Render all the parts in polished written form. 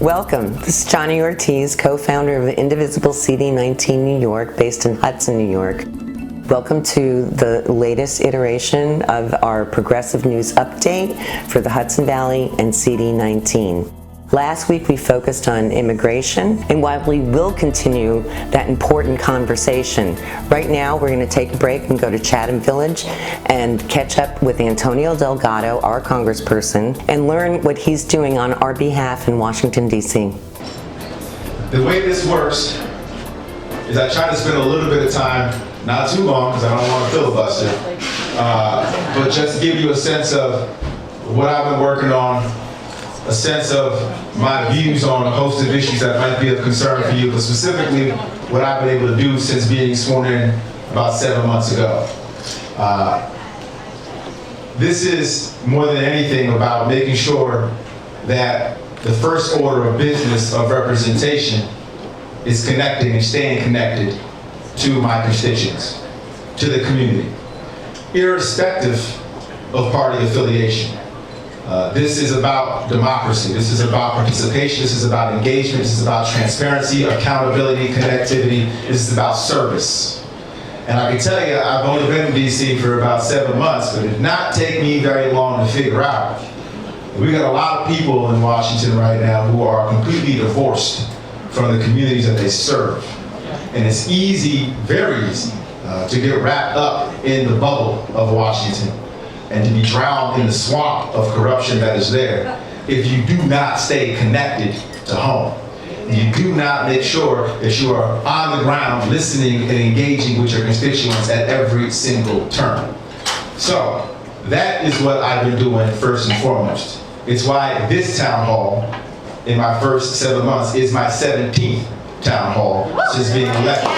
Welcome. This is Gianni Ortiz, co-founder of Indivisible CD19 New York, based in Hudson, New York. Welcome to the latest iteration of our Progressive News Update for the Hudson Valley and CD19. Last week we focused on immigration, and while we will continue that important conversation, right now we're going to take a break and go to Chatham Village and catch up with Antonio Delgado, our congressperson, and learn what he's doing on our behalf in Washington, D.C. The way this works is I try to spend a little bit of time, not too long because I don't want to filibuster, but just give you a sense of what I've been working on, a sense of my views on a host of issues that might be of concern for you, but specifically what I've been able to do since being sworn in about 7 months ago. This is more than anything about making sure that the first order of business of representation is connecting and staying connected to my constituents, to the community, irrespective of party affiliation. This is about democracy. This is about participation. This is about engagement. This is about transparency, accountability, connectivity. This is about service. And I can tell you, I've only been in DC for about 7 months, but it did not take me very long to figure out. We got a lot of people in Washington right now who are completely divorced from the communities that they serve. And it's easy, very easy, to get wrapped up in the bubble of Washington and to be drowned in the swamp of corruption that is there if you do not stay connected to home. You do not make sure that you are on the ground listening and engaging with your constituents at every single turn. So that is what I've been doing first and foremost. It's why this town hall in my first 7 months is my 17th town hall since being elected.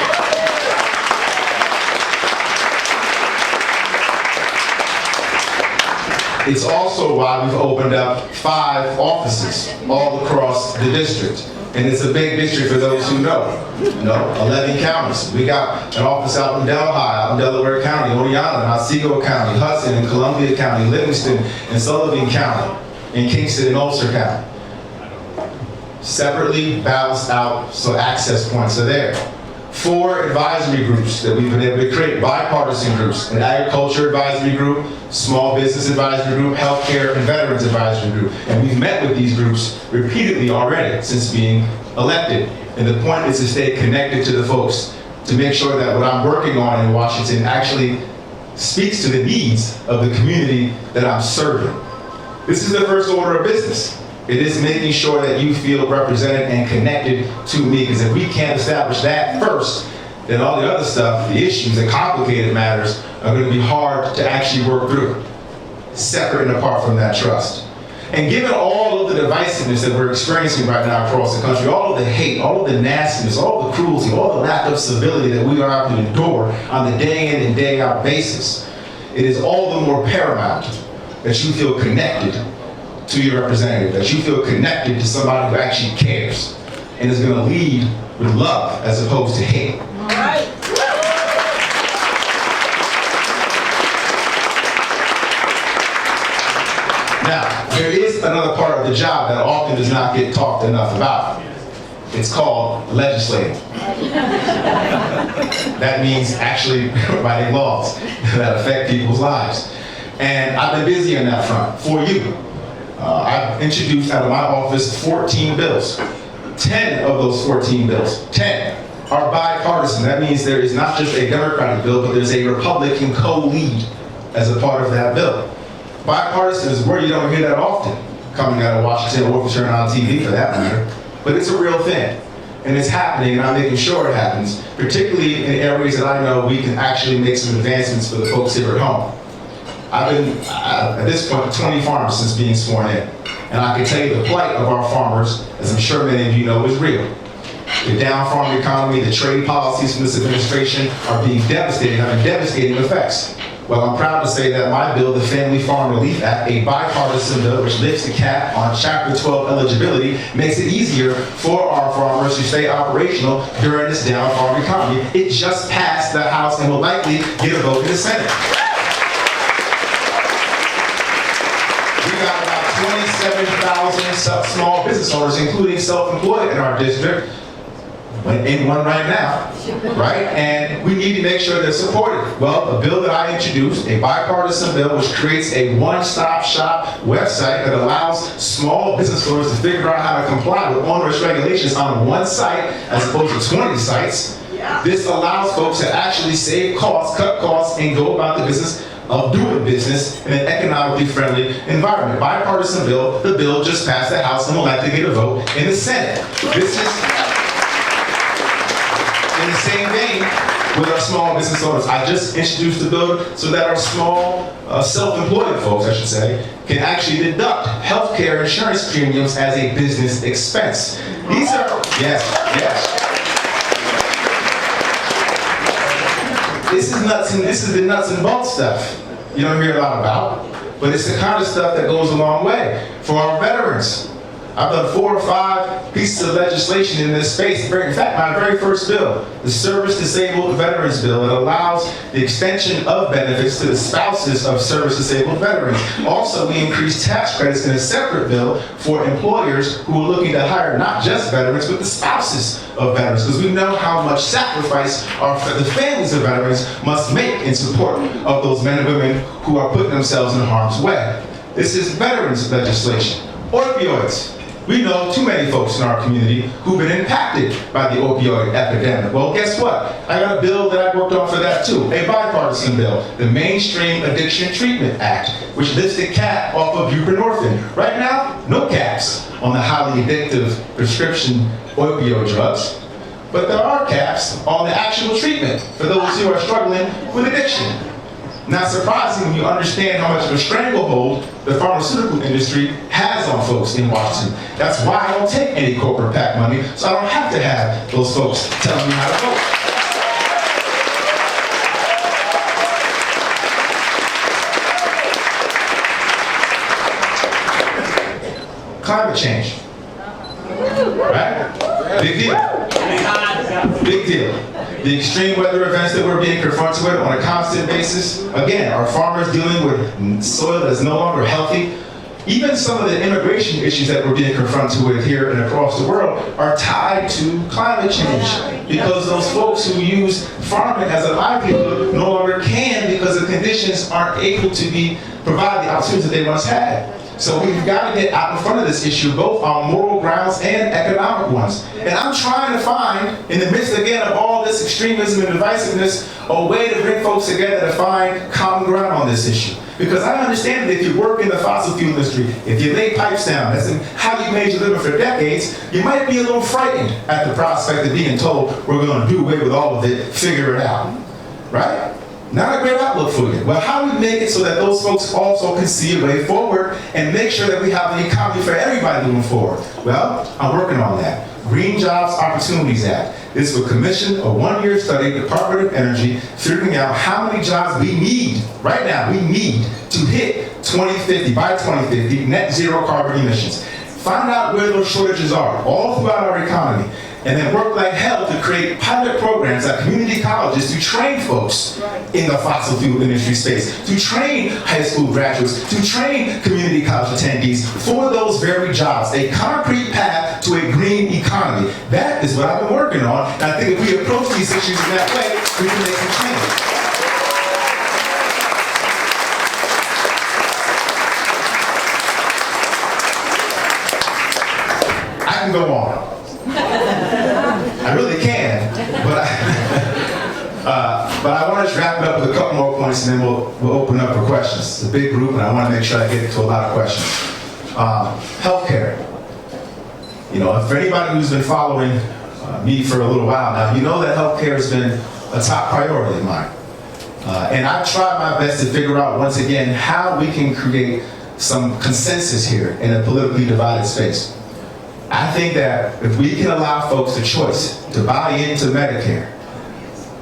It's also why we've opened up 5 offices all across the district. And it's a big district for those who know. 11 counties. We got an office out in Delhi, out in Delaware County, Oriana, Otsego County, Hudson and Columbia County, Livingston and Sullivan County, and Kingston and Ulster County. Separately balanced out so access points are there. 4 advisory groups that we've been able to create, bipartisan groups, an agriculture advisory group, small business advisory group, healthcare and veterans advisory group. And we've met with these groups repeatedly already since being elected. And the point is to stay connected to the folks, to make sure that what I'm working on in Washington actually speaks to the needs of the community that I'm serving. This is the first order of business. It is making sure that you feel represented and connected to me, because if we can't establish that first, then all the other stuff, the issues, the complicated matters, are going to be hard to actually work through, separate and apart from that trust. And given all of the divisiveness that we're experiencing right now across the country, all of the hate, all of the nastiness, all of the cruelty, all the lack of civility that we are out to endure on the day in and day out basis, it is all the more paramount that you feel connected to your representative, that you feel connected to somebody who actually cares and is going to lead with love as opposed to hate. All right. Now, there is another part of the job that often does not get talked enough about. It's called legislating. That means actually writing laws that affect people's lives. And I've been busy on that front for you. I've introduced out of my office 14 bills. 10 of those 14 bills, 10, are bipartisan. That means there is not just a Democratic bill, but there's a Republican co-lead as a part of that bill. Bipartisan is a word you don't hear that often coming out of Washington or if you turn on TV for that matter, but it's a real thing. And it's happening, and I'm making sure it happens, particularly in areas that I know we can actually make some advancements for the folks here at home. I've been, at this point, 20 farms since being sworn in. And I can tell you the plight of our farmers, as I'm sure many of you know, is real. The down farm economy, the trade policies from this administration are being devastating, having devastating effects. Well, I'm proud to say that my bill, the Family Farm Relief Act, a bipartisan bill which lifts the cap on Chapter 12 eligibility, makes it easier for our farmers to stay operational during this down farm economy. It just passed the House and will likely get a vote in the Senate. We got about 27,000 small business owners, including self-employed in our district, in one right now, right? And we need to make sure they're supported. Well, a bill that I introduced, a bipartisan bill, which creates a one-stop shop website that allows small business owners to figure out how to comply with onerous regulations on one site as opposed to 20 sites. This allows folks to actually save costs, cut costs, and go about the business of doing business in an economically friendly environment. Bipartisan bill, the bill just passed the House and will likely get a vote in the Senate. This is in the same vein with our small business owners. I just introduced the bill so that our small, self-employed folks, I should say, can actually deduct healthcare insurance premiums as a business expense. These are, yes. This is the nuts and bolts stuff you don't hear a lot about, but it's the kind of stuff that goes a long way. For our veterans, I've done 4 or 5 pieces of legislation in this space. In fact, my very first bill, the Service Disabled Veterans Bill, that allows the extension of benefits to the spouses of service disabled veterans. Also, we increased tax credits in a separate bill for employers who are looking to hire not just veterans, but the spouses of veterans, because we know how much sacrifice the families of veterans must make in support of those men and women who are putting themselves in harm's way. This is veterans legislation. Opioids. We know too many folks in our community who've been impacted by the opioid epidemic. Well, guess what? I got a bill that I worked on for that too, a bipartisan bill, the Mainstream Addiction Treatment Act, which lifts the cap off of buprenorphine. Right now, no caps on the highly addictive prescription opioid drugs, but there are caps on the actual treatment for those who are struggling with addiction. Not surprising when you understand how much of a stranglehold the pharmaceutical industry has on folks in Washington. That's why I don't take any corporate PAC money, so I don't have to have those folks telling me how to vote. Climate change. Right? Big deal. Big deal. The extreme weather events that we're being confronted with on a constant basis. Again, our farmers dealing with soil that's no longer healthy. Even some of the immigration issues that we're being confronted with here and across the world are tied to climate change. Because those folks who use farming as a livelihood no longer can because the conditions aren't able to provide the opportunities that they once had. So we've got to get out in front of this issue, both on moral grounds and economic ones. And I'm trying to find, in the midst again of all this extremism and divisiveness, a way to bring folks together to find common ground on this issue. Because I understand that if you work in the fossil fuel industry, if you lay pipes down, that's how you made your living for decades, you might be a little frightened at the prospect of being told we're going to do away with all of it, figure it out, right? Not a great outlook for you. Well, how do we make it so that those folks also can see a way forward and make sure that we have an economy for everybody moving forward? Well, I'm working on that. Green Jobs Opportunities Act. This will commission a 1-year study, Department of Energy, figuring out how many jobs we need, right now, we need to hit 2050, by 2050, net zero carbon emissions. Find out where those shortages are all throughout our economy. And then work like hell to create pilot programs at community colleges to train folks in the fossil fuel industry space, to train high school graduates, to train community college attendees for those very jobs, a concrete path to a green economy. That is what I've been working on, and I think if we approach these issues in that way, we can make some change. I can go on. I really can, but I want to wrap it up with a couple more points, and then we'll open up for questions. It's a big group, and I want to make sure I get to a lot of questions. Healthcare. You know, for anybody who's been following me for a little while now, you know that healthcare has been a top priority of mine. And I've tried my best to figure out, once again, how we can create some consensus here in a politically divided space. I think that if we can allow folks the choice to buy into Medicare,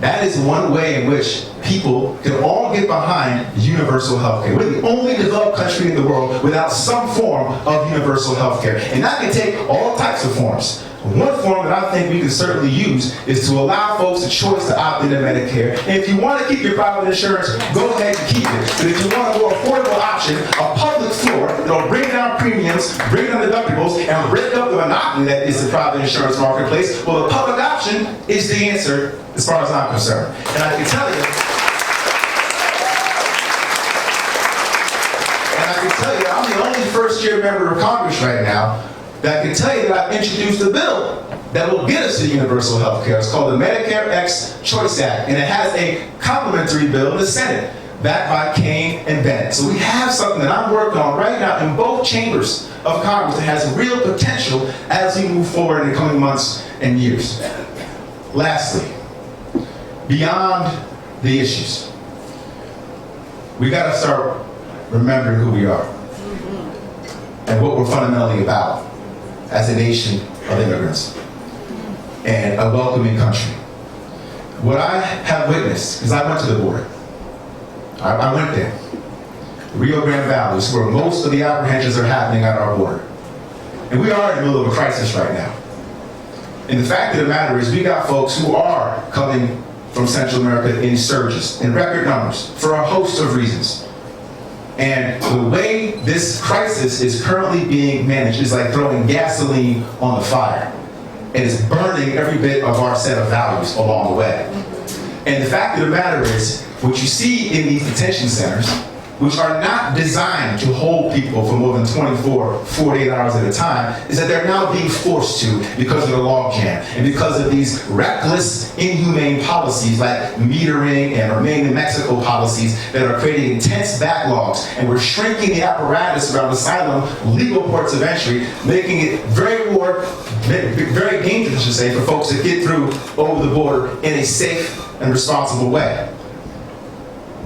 that is one way in which people can all get behind universal health care. We're the only developed country in the world without some form of universal health care. And that can take all types of forms. One form that I think we can certainly use is to allow folks the choice to opt into Medicare. And if you want to keep your private insurance, go ahead and keep it. But if you want a more affordable option, a public floor It'll bring down premiums, bring down deductibles, and break up the monotony that is the private insurance marketplace. Well, the public option is the answer as far as I'm concerned. And I can tell you, I'm the only first-year member of Congress right now that can tell you that I've introduced a bill that will get us to universal health care. It's called the Medicare X Choice Act, and it has a complementary bill in the Senate, backed by Kane and Bennett. So we have something that I'm working on right now in both chambers of Congress that has real potential as we move forward in the coming months and years. Lastly, beyond the issues, we got to start remembering who we are and what we're fundamentally about as a nation of immigrants and a welcoming country. What I have witnessed, because I went to the border, I went there, Rio Grande Valley is where most of the apprehensions are happening at our border. And we are in the middle of a crisis right now. And the fact of the matter is we got folks who are coming from Central America in surges, in record numbers, for a host of reasons. And the way this crisis is currently being managed is like throwing gasoline on the fire. And it's burning every bit of our set of values along the way. And the fact of the matter is, what you see in these detention centers, which are not designed to hold people for more than 24, 48 hours at a time, is that they're now being forced to because of the logjam and because of these reckless, inhumane policies like metering and Remain in Mexico policies that are creating intense backlogs. And we're shrinking the apparatus around asylum, legal ports of entry, making it very dangerous, I should say, for folks to get through over the border in a safe and responsible way.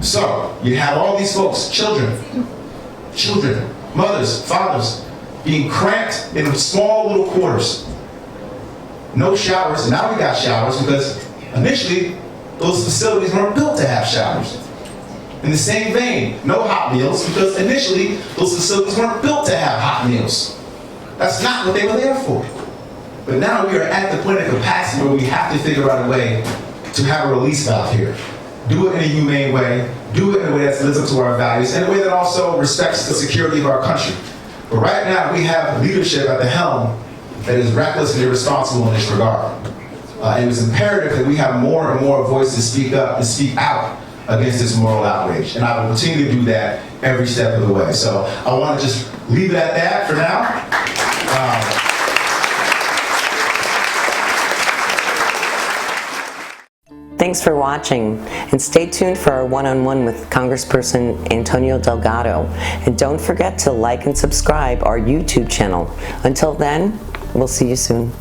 So, you have all these folks, children, mothers, fathers, being cramped in small little quarters. No showers, and now we got showers because initially those facilities weren't built to have showers. In the same vein, no hot meals because initially those facilities weren't built to have hot meals. That's not what they were there for. But now we are at the point of capacity where we have to figure out a way to have a release valve here. Do it in a humane way, do it in a way that lives up to our values, in a way that also respects the security of our country. But right now, we have leadership at the helm that is reckless and irresponsible in this regard. And it was imperative that we have more and more voices speak up and speak out against this moral outrage. And I will continue to do that every step of the way. So I want to just leave it at that for now. Thanks for watching, and stay tuned for our one-on-one with Congressperson Antonio Delgado. And don't forget to like and subscribe our YouTube channel. Until then, we'll see you soon.